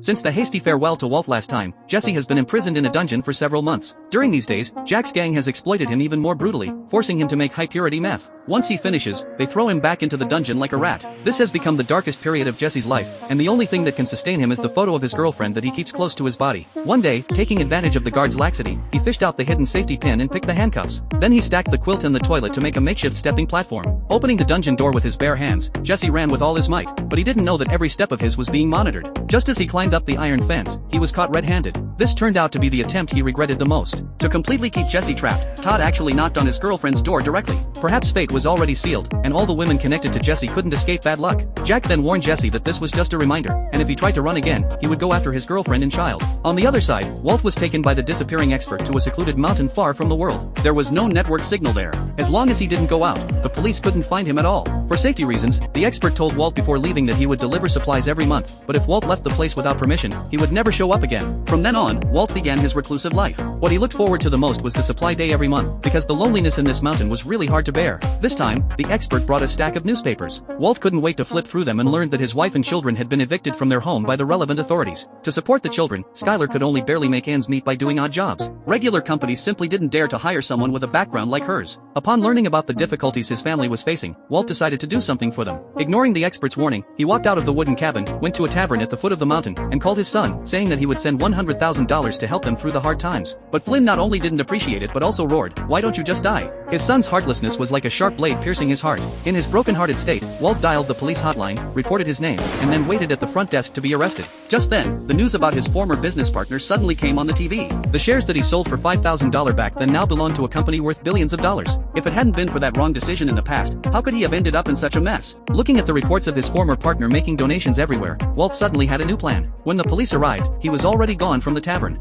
Since the hasty farewell to Walt last time, Jesse has been imprisoned in a dungeon for several months. During these days, Jack's gang has exploited him even more brutally, forcing him to make high-purity meth. Once he finishes, they throw him back into the dungeon like a rat. This has become the darkest period of Jesse's life, and the only thing that can sustain him is the photo of his girlfriend that he keeps close to his body. One day, taking advantage of the guard's laxity, he fished out the hidden safety pin and picked the handcuffs. Then he stacked the quilt in the toilet to make a makeshift stepping platform. Opening the dungeon door with his bare hands, Jesse ran with all his might, but he didn't know that every step of his was being monitored. Just as he climbed up the iron fence, he was caught red-handed. This turned out to be the attempt he regretted the most. To completely keep Jesse trapped, Todd actually knocked on his girlfriend's door directly. Perhaps fate was already sealed, and all the women connected to Jesse couldn't escape bad luck. Jack then warned Jesse that this was just a reminder, and if he tried to run again, he would go after his girlfriend and child. On the other side, Walt was taken by the disappearing expert to a secluded mountain far from the world. There was no network signal there. As long as he didn't go out, the police couldn't find him at all. For safety reasons, the expert told Walt before leaving that he would deliver supplies every month, but if Walt left the place without permission, he would never show up again. From then on, Walt began his reclusive life. What he looked forward to the most was the supply day every month, because the loneliness in this mountain was really hard to bear. This time, the expert brought a stack of newspapers. Walt couldn't wait to flip through them and learned that his wife and children had been evicted from their home by the relevant authorities. To support the children, Skylar could only barely make ends meet by doing odd jobs. Regular companies simply didn't dare to hire someone with a background like hers. Upon learning about the difficulties his family was facing, Walt decided to do something for them. Ignoring the expert's warning, he walked out of the wooden cabin, went to a tavern at the foot of the mountain, and called his son, saying that he would send $100,000 to help them through the hard times. But Flynn not only didn't appreciate it but also roared, "Why don't you just die?" His son's heartlessness was like a sharp blade piercing his heart. In his broken-hearted state, Walt dialed the police hotline, reported his name, and then waited at the front desk to be arrested. Just then, the news about his former business partner suddenly came on the TV. The shares that he sold for $5,000 back then now belonged to a company worth billions of dollars. If it hadn't been for that wrong decision in the past, how could he have ended up in such a mess? Looking at the reports of his former partner making donations everywhere, Walt suddenly had a new plan. When the police arrived, he was already gone from the tavern.